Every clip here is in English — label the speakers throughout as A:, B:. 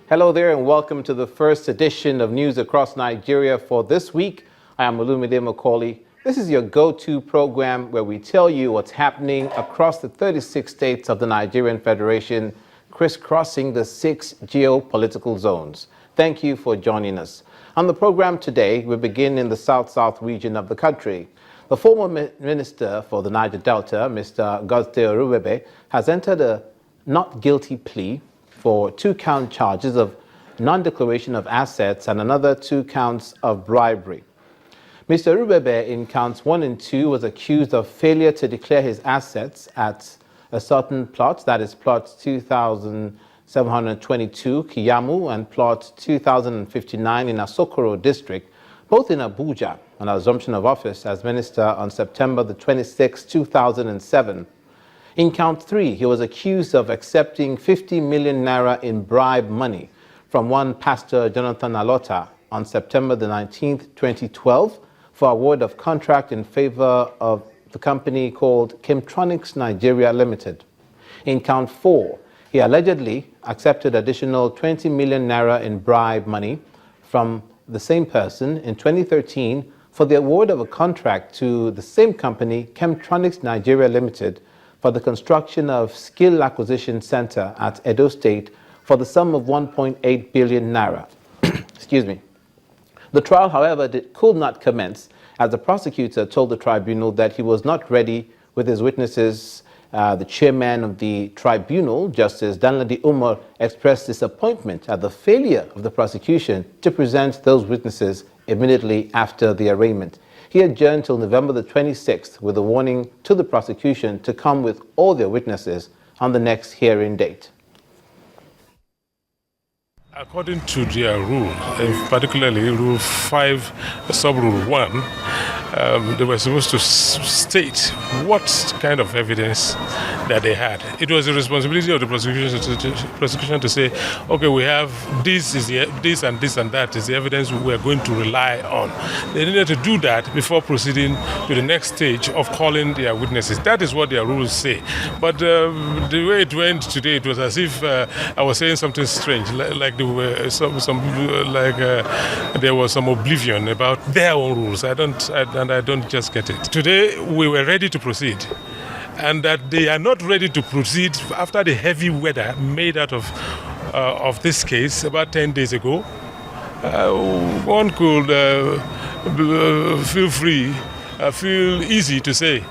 A: Hello there and welcome to the first edition of News Across Nigeria for this week. I am Orubebe Macaulay. This is your go-to program where we tell you what's happening across the 36 states of the Nigerian Federation, crisscrossing the 6 geopolitical zones. Thank you for joining us. On the program today, we begin in the south-south region of the country. The former Minister for the Niger Delta, Mr. Orubebe, has entered a not guilty plea for 2-count charges of non-declaration of assets and another 2 counts of bribery. Mr. Orubebe in counts 1 and 2 was accused of failure to declare his assets at a certain plot, that is plot 2722 Kiyamu and plot 2059 in Asokoro district, both in Abuja, on assumption of office as minister on September the 26th, 2007. In count 3, he was accused of accepting 50 million naira in bribe money from one Pastor Jonathan Alota on September the 19th, 2012 for award of contract in favor of the company called Chemtronics Nigeria Limited. In count 4, he allegedly accepted additional 20 million naira in bribe money from the same person in 2013 for the award of a contract to the same company, Chemtronics Nigeria Limited, for the construction of Skill Acquisition Center at Edo State for the sum of 1.8 billion naira. Excuse me. The trial, however, could not commence as the prosecutor told the tribunal that he was not ready with his witnesses. The chairman of the tribunal, Justice Danladi Umar, expressed disappointment at the failure of the prosecution to present those witnesses immediately after the arraignment. He adjourned till November the 26th with a warning to the prosecution to come with all their witnesses on the next hearing date.
B: According to their rule, particularly Rule 5, Sub-Rule 1, they were supposed to state what kind of evidence that they had. It was the responsibility of the prosecution to say, okay, we have this and this and that is the evidence we are going to rely on. They needed to do that before proceeding to the next stage of calling their witnesses. That is what their rules say. But the way it went today, it was as if I was saying something strange, like there were there was some oblivion about their own rules. I don't just get it. Today we were ready to proceed, and that they are not ready to proceed after the heavy weather made out of this case about 10 days ago. One could feel easy to say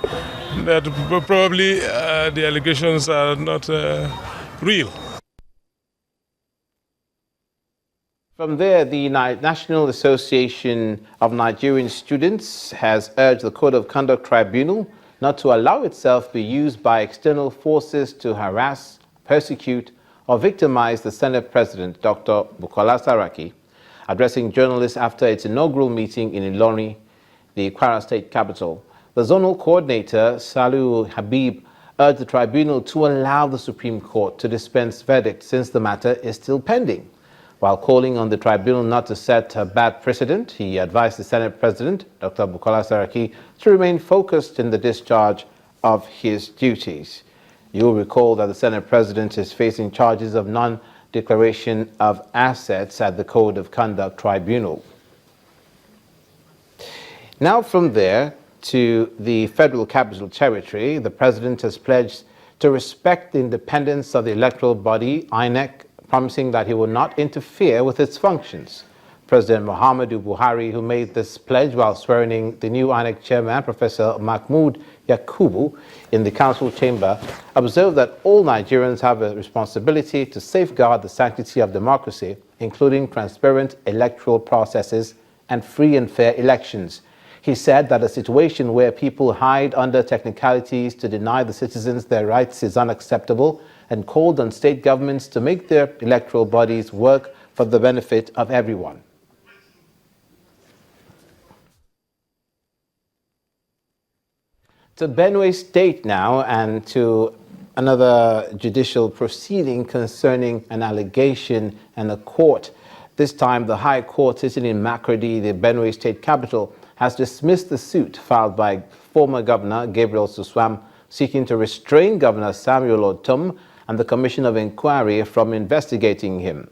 B: that probably the allegations are not real.
A: From there, the National Association of Nigerian Students has urged the Code of Conduct Tribunal not to allow itself be used by external forces to harass, persecute, or victimize the Senate President, Dr. Bukola Saraki. Addressing journalists after its inaugural meeting in Ilorin, the Kwara State capital, the zonal coordinator, Saliu Habib, urged the tribunal to allow the Supreme Court to dispense verdict since the matter is still pending. While calling on the tribunal not to set a bad precedent, he advised the Senate President, Dr. Bukola Saraki, to remain focused in the discharge of his duties. You'll recall that the Senate President is facing charges of non-declaration of assets at the Code of Conduct Tribunal. Now from there to the Federal Capital Territory, the President has pledged to respect the independence of the electoral body, INEC, promising that he will not interfere with its functions. President Muhammadu Buhari, who made this pledge while swearing in the new INEC chairman, Professor Mahmood Yakubu, in the council chamber, observed that all Nigerians have a responsibility to safeguard the sanctity of democracy, including transparent electoral processes and free and fair elections. He said that a situation where people hide under technicalities to deny the citizens their rights is unacceptable, and called on state governments to make their electoral bodies work for the benefit of everyone. To Benue State now, and to another judicial proceeding concerning an allegation and a court. This time, the High Court sitting in Makurdi, the Benue State capital, has dismissed the suit filed by former Governor Gabriel Suswam seeking to restrain Governor Samuel Otom and the Commission of Inquiry from investigating him.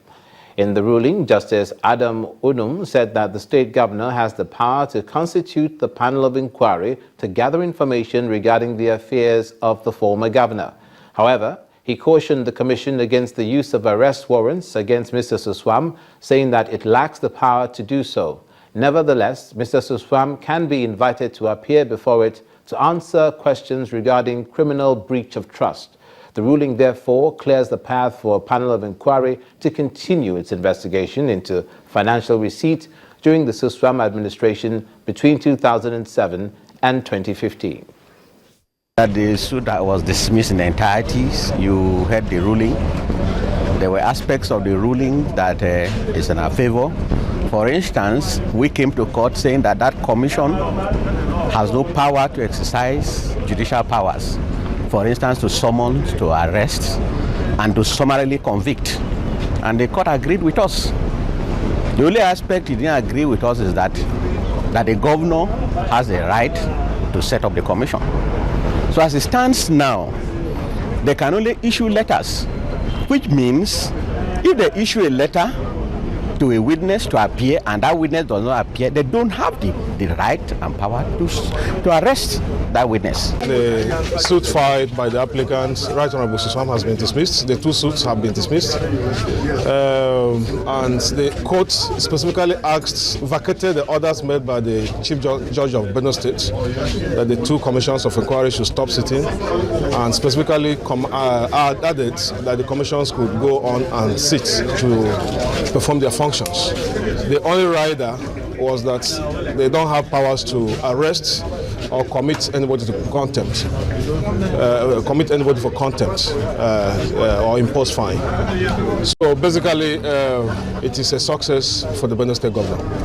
A: In the ruling, Justice Adam Unum said that the state governor has the power to constitute the panel of inquiry to gather information regarding the affairs of the former governor. However, he cautioned the commission against the use of arrest warrants against Mr. Suswam, saying that it lacks the power to do so. Nevertheless, Mr. Suswam can be invited to appear before it to answer questions regarding criminal breach of trust. The ruling, therefore, clears the path for a panel of inquiry to continue its investigation into financial receipt during the Suswam administration between 2007 and 2015.
C: The suit that was dismissed in the entirety, you heard the ruling. There were aspects of the ruling that is in our favor. For instance, we came to court saying that that commission has no power to exercise judicial powers. For instance, to summon, to arrest, and to summarily convict. And the court agreed with us. The only aspect he didn't agree with us is that the governor has the right to set up the commission. So as it stands now, they can only issue letters, which means if they issue a letter to a witness to appear and that witness does not appear, they don't have the right and power to arrest that witness.
D: The suit filed by the applicant, Right Honorable Suswam, has been dismissed. The two suits have been dismissed. And the court specifically vacated the orders made by the Chief Judge of Benue State that the two commissions of inquiry should stop sitting, and specifically added that the commissions could go on and sit to perform their functions. The only rider was that they don't have powers to arrest or commit anybody to contempt, or impose fine. So basically, it is a success for the Benue State governor.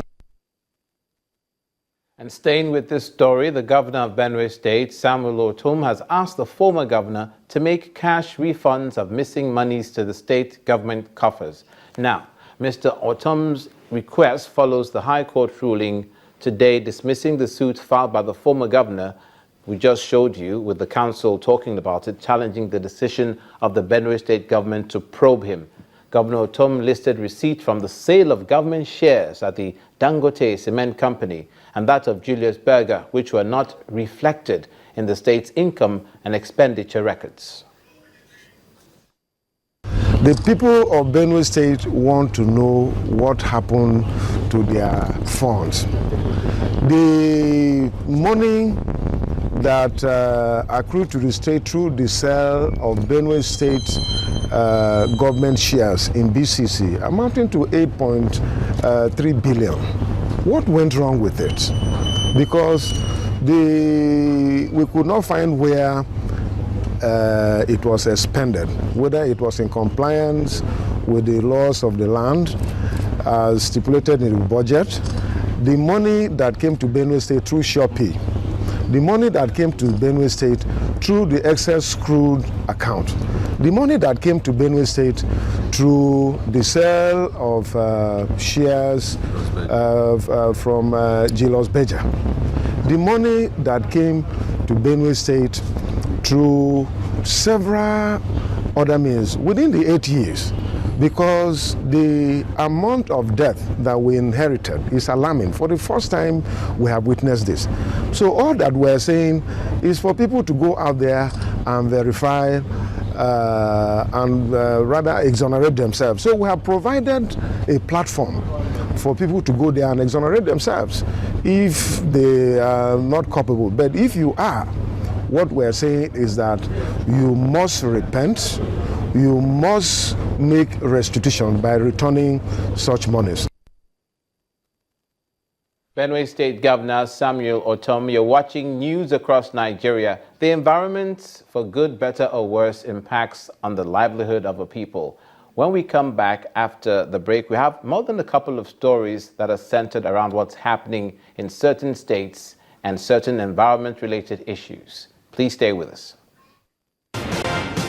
A: And staying with this story, the governor of Benue State, Samuel Ortom, has asked the former governor to make cash refunds of missing monies to the state government coffers. Now, Mr. Ortom's request follows the High Court ruling today dismissing the suit filed by the former governor. We just showed you with the council talking about it, challenging the decision of the Benue State government to probe him. Governor Ortom listed receipt from the sale of government shares at the Dangote Cement Company and that of Julius Berger, which were not reflected in the state's income and expenditure records.
E: The people of Benue State want to know what happened to their funds. The money that accrued to the state through the sale of Benue State government shares in BCC amounting to 8.3 billion. What went wrong with it? Because we could not find where it was expended, whether it was in compliance with the laws of the land as stipulated in the budget. The money that came to Benue State through Shopee, the money that came to Benue State through the excess crude account, the money that came to Benue State through the sale of shares from Julius Berger, the money that came to Benue State through several other means within the 8 years, because the amount of debt that we inherited is alarming. For the first time, we have witnessed this. So all that we're saying is for people to go out there and verify and rather exonerate themselves. So we have provided a platform for people to go there and exonerate themselves if they are not culpable. But if you are, what we're saying is that you must repent, you must make restitution by returning such monies.
A: Benue State Governor Samuel Ortom, you're watching news across Nigeria. The environment, for good, better or worse, impacts on the livelihood of a people. When we come back after the break, we have more than a couple of stories that are centered around what's happening in certain states and certain environment-related issues. Please stay with us.